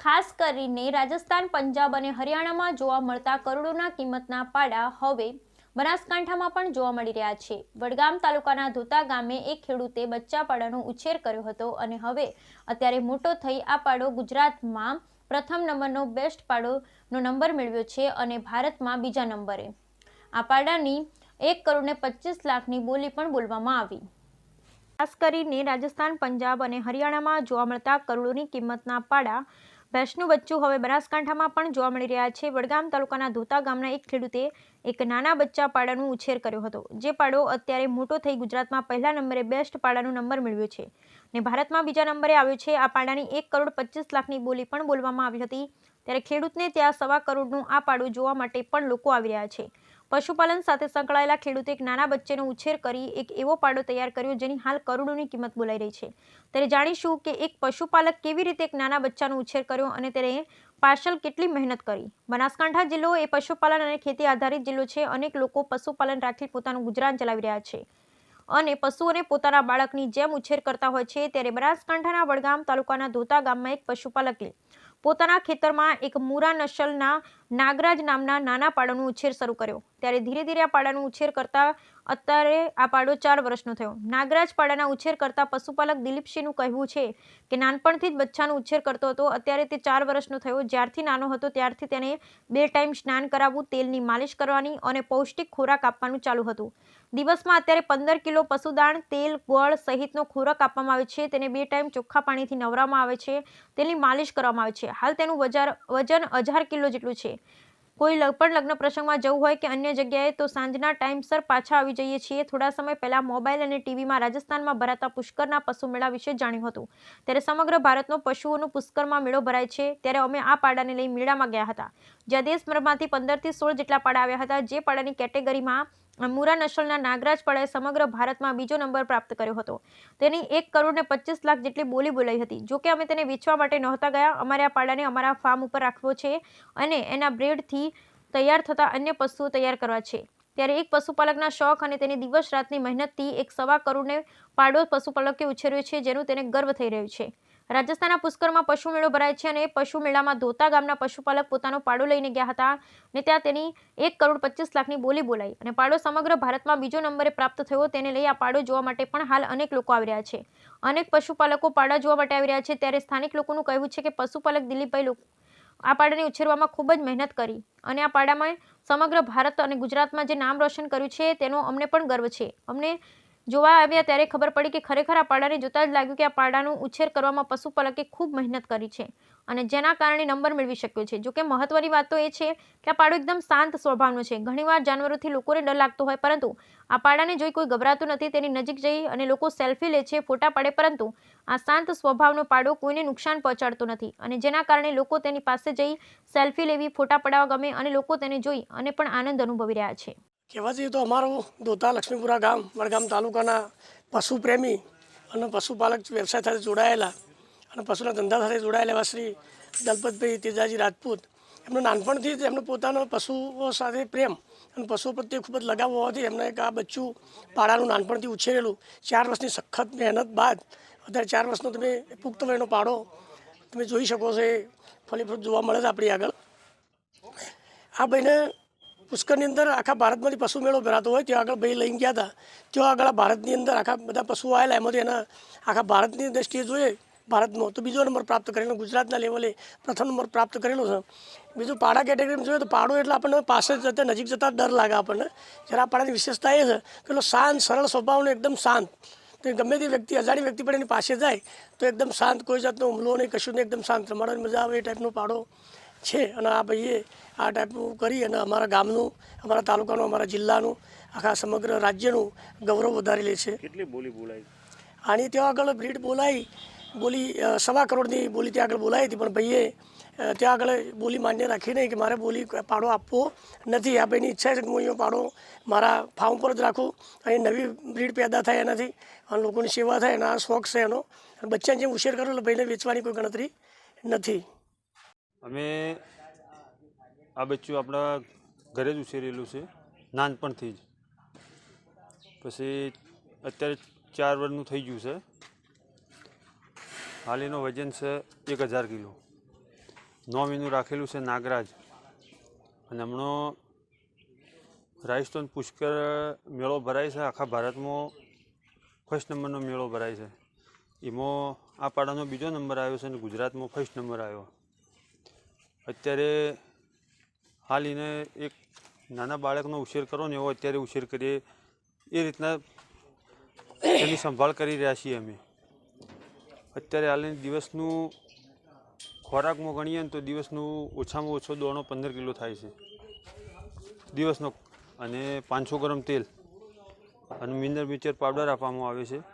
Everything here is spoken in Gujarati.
ખાસ કરીને રાજસ્થાન, પંજાબ અને હરિયાણામાં જોવા મળતા કરોડોના કિંમતના પાડા હવે બનાસકાંઠામાં પણ જોવા મળી રહ્યા છે। વડગામ તાલુકાના ધોતા ગામે એક ખેડૂતે બચ્ચા પાડાનો ઉછેર કર્યો હતો અને હવે અત્યારે મોટો થઈ આ પાડો ગુજરાતમાં પ્રથમ નંબરનો બેસ્ટ પાડોનો નંબર મેળવ્યો છે અને ભારતમાં બીજા નંબરે। આ પાડાની 1,25 લાખની બોલી પણ બોલવામાં આવી। ખાસ કરીને રાજસ્થાન, પંજાબ અને હરિયાણામાં જોવા મળતા કરોડોની કિંમતના પાડા ભેંસનું બચ્ચું હવે બનાસકાંઠામાં પણ જોવા મળી રહ્યા છે। વડગામ તાલુકાના ધોતા ગામના એક ખેડૂતે એક નાના બચ્ચા પાડાનો ઉછેર કર્યો હતો, જે પાડો અત્યારે મોટો થઈ ગુજરાતમાં પહેલા નંબરે બેસ્ટ પાડાનો નંબર મેળવ્યો છે અને ભારતમાં બીજા નંબરે આવ્યો છે। આ પાડાની 1,25 લાખની બોલી પણ બોલવામાં આવી હતી, ત્યારે ખેડૂતને ત્યાં 1.25 કરોડનું આ પાડું જોવા માટે પણ લોકો આવી રહ્યા છે। પશુપાલન સાથે સંકળાયેલા ખેડૂતે એક નાના બચ્ચેનો ઉછેર કરી એક એવો પાડો તૈયાર કર્યો જેની હાલ કરોડોની કિંમત બોલાઈ રહી છે। ત્યારે જાણીશું કે એક પશુપાલક કેવી રીતે એક નાના બચ્ચાનો ઉછેર કર્યો અને તેને પાછળ કેટલી મહેનત કરી। બનાસકાંઠા જિલ્લો એ પશુપાલન અને ખેતી આધારિત જિલ્લો છે। અનેક લોકો પશુપાલન રાખી પોતાનું ગુજરાન ચલાવી રહ્યા છે અને પશુઓને પોતાના બાળકની જેમ ઉછેર કરતા હોય છે। ત્યારે બનાસકાંઠાના વડગામ તાલુકાના ધોતા ગામમાં એક પશુપાલકે પોતાના ખેતરમાં એક મુરા નસલના નાગરાજ નામના નાના પાડાનો ઉછેર શરૂ કર્યો। ત્યારે ધીરે ધીરે આ પાડાનો ઉછેર કરતા અત્યારે આ પાડો 4 વર્ષનો થયો। નાગરાજ પાડાના ઉછેર કરતા પશુપાલક દિલીપસિંહનું કહેવું છે કે નાનપણથી જ બચ્ચાનો ઉછેર કરતો હતો। અત્યારે તે 4 વર્ષનો થયો। જ્યારથી નાનો હતો ત્યારથી તેને 2 ટાઈમ સ્નાન કરાવવું, તેલની માલિશ કરવાની અને પૌષ્ટિક ખોરાક આપવાનું ચાલુ હતું। દિવસમાં અત્યારે 15 કિલો પશુદાણ, તેલ, ગોળ સહિતનો ખોરાક આપવામાં આવે છે। તેને 2 ટાઈમ ચોખ્ખા પાણીથી નવરાવવામાં આવે છે, તેની માલિશ કરવામાં આવે છે। હાલ તેનું વજન 1000 કિલો જેટલું છે। કોઈ પણ લગ્ન પ્રસંગમાં જવું હોય કે અન્ય જગ્યાએ તો સાંજના ટાઈમસર પાછા આવી જઈએ છીએ। થોડા સમય પહેલા મોબાઈલ અને ટીવીમાં રાજસ્થાનમાં ભરાતા પુષ્કરના પશુ મેળા વિશે જાણ્યું હતું। ત્યારે સમગ્ર ભારતનો પશુઓનો પુષ્કરમાં મેળો ભરાય છે, ત્યારે અમે આ પાડાને લઈ મેળામાં ગયા હતા, જ્યાં દેશભરમાંથી 15 થી 16 જેટલા પાડા આવ્યા હતા। જે પાડાની કેટેગરીમાં મુરા નસલના નાગરાજ પાડાએ સમગ્ર ભારતમાં બીજો નંબર પ્રાપ્ત કર્યો હતો। તેની 1,25 લાખ જેટલી બોલી બોલાઈ હતી। જોકે અમે તેને વેચવા માટે નહોતા ગયા। અમારે આ પાડાને અમારા ફાર્મ ઉપર રાખવો છે અને એના બ્રીડથી તૈયાર થતા અન્ય પશુઓ તૈયાર કરવા છે। ત્યારે એક પશુપાલકના શોખ અને તેની દિવસ રાતની મહેનતથી 1.25 કરોડને પાડો પશુપાલકે ઉછેર્યો છે, જેનું તેને ગર્વ થઈ રહ્યું છે। રાજસ્થાનના પુષ્કરમાં પશુ મેળો ભરાય છે અને પશુ મેળામાં ધોતા ગામના પશુપાલક પોતાનો પાડો લઈને ગયા હતા અને ત્યાં તેની 1,25 લાખની બોલી બોલાઈ અને પાડો સમગ્ર ભારતમાં બીજો નંબરે પ્રાપ્ત થયો। તેને લઈ આ પાડો જોવા માટે પણ હાલ અનેક લોકો આવી રહ્યા છે। અનેક પશુપાલકો પાડા જોવા માટે આવી રહ્યા છે। ત્યારે સ્થાનિક લોકોનું કહેવું છે કે પશુપાલક દિલીપભાઈ આ પાડાને ઉછેરવામાં ખૂબ જ મહેનત કરી અને આ પાડામાં સમગ્ર ભારત અને ગુજરાતમાં જે નામ રોશન કર્યું છે તેનો અમને પણ ગર્વ છે। અમને જોવા આવ્યા ત્યારે ખબર પડી કે ખરેખર આ પાડાને જોતા જ લાગ્યું કે આ પાડાનો ઉછેર કરવામાં પશુપાલકે ખૂબ મહેનત કરી છે અને જેના કારણે નંબર મેળવી શક્યો છે। જોકે મહત્વની વાત તો એ છે કે આ પાડો એકદમ શાંત સ્વભાવનો છે। ઘણીવાર જાનવરોથી લોકોને ડર લાગતો હોય, પરંતુ આ પાડાને જોઈ કોઈ ગભરાતું નથી। તેની નજીક જઈ અને લોકો સેલ્ફી લે છે, ફોટા પાડે, પરંતુ આ શાંત સ્વભાવનો પાડો કોઈને નુકસાન પહોંચાડતો નથી અને જેના કારણે લોકો તેની પાસે જઈ સેલ્ફી લેવી, ફોટા પડાવવા ગમે અને લોકો તેને જોઈ અને પણ આનંદ અનુભવી રહ્યા છે। કહેવા જઈએ તો અમારું ધોતા લક્ષ્મીપુરા ગામ વડગામ તાલુકાના પશુ પ્રેમી અને પશુપાલક વ્યવસાય સાથે જોડાયેલા અને પશુના ધંધા સાથે જોડાયેલા એવા શ્રી દલપતભાઈ તેજાજી રાજપૂત, એમનું નાનપણથી જ એમનો પોતાનો પશુઓ સાથે પ્રેમ અને પશુઓ પ્રત્યે ખૂબ જ લગાવ હોવાથી એમને એક આ બચ્ચું પાડાનું નાનપણથી ઉછેરેલું। 4 વર્ષની સખત મહેનત બાદ અત્યારે 4 વર્ષનો તમે પુખ્ત વયનો પાડો તમે જોઈ શકો છો, એ ફલીફ્રૂટ જોવા મળે છે આપણી આગળ। આ ભાઈને પુષ્કરની અંદર આખા ભારતમાંથી પશુ મેળો ભરાતો હોય ત્યાં આગળ ભાઈ લઈને ગયા હતા। ત્યાં આગળ ભારતની અંદર આખા બધા પશુઓ આવેલા, એમાંથી એના આખા ભારતની દૃષ્ટિએ જોઈએ ભારતનો તો બીજો નંબર પ્રાપ્ત કરેલો, ગુજરાતના લેવલે પ્રથમ નંબર પ્રાપ્ત કરેલો છે। બીજું પાડા કેટેગરીમાં જોઈએ તો પાડો એટલે આપણને પાસે જતાં નજીક જતાં ડર લાગે આપણને। જ્યારે આ પાડાની વિશેષતા એ છે કે એટલો શાંત સરળ સ્વભાવનો, એકદમ શાંત, તો ગમે તે વ્યક્તિ અજાણી વ્યક્તિ પણ એની પાસે જાય તો એકદમ શાંત, કોઈ જાતનો હુમલો નહીં, કશું નહીં, એકદમ શાંત, રમાડવાની મજા આવે એ ટાઈપનો પાડો છે। અને આ ભાઈએ આ ટાઈપનું કરી અને અમારા ગામનું, અમારા તાલુકાનું, અમારા જિલ્લાનું, આખા સમગ્ર રાજ્યનું ગૌરવ વધારી લે છે। કેટલી બોલી બોલાઈ આની ત્યાં આગળ બ્રીડ બોલી 1.25 કરોડની બોલી ત્યાં આગળ બોલાઈ હતી, પણ ભાઈએ ત્યાં આગળ બોલી માન્ય રાખી નહીં કે મારે બોલી પાડો આપવો નથી। આ ભાઈની ઈચ્છા છે કે હું અહીંયા પાડો મારા ફાર્મ પર જ રાખું, અહીં નવી બ્રીડ પેદા થાય એનાથી અને લોકોની સેવા થાય, એના શોખ છે એનો, અને બચ્ચાને જેમ ઉછેર કરો એટલે ભાઈને વેચવાની કોઈ ગણતરી નથી। અમે આ બચ્ચું આપણા ઘરે જ ઉછેરેલું છે નાનપણથી જ। પછી અત્યારે 4 વર્ષનું થઈ ગયું છે। હાલ એનું વજન છે 1000 કિલો। નોમ એનું રાખેલું છે નાગરાજ. અને હમણાં રાજસ્થાન પુષ્કર મેળો ભરાય છે. આખા ભારતમાં ફર્સ્ટ નંબરનો મેળો ભરાય છે. એમાં આ પાડાનો બીજો નંબર આવ્યો છે અને ગુજરાતમાં ફર્સ્ટ નંબર આવ્યો. અત્યારે હાલ એને એક નાના બાળકનો ઉછેર કરો ને એવો અત્યારે ઉછેર કરીએ એ રીતના એની સંભાળ કરી રહ્યા છીએ અમે. અત્યારે હાલની દિવસનું ખોરાકમાં ગણીએ ને તો દિવસનું ઓછામાં ઓછો દોણો 15 કિલો થાય છે દિવસનો. અને 500 ગ્રામ તેલ અને મિનરલ મિક્સર પાવડર આપવામાં આવે છે.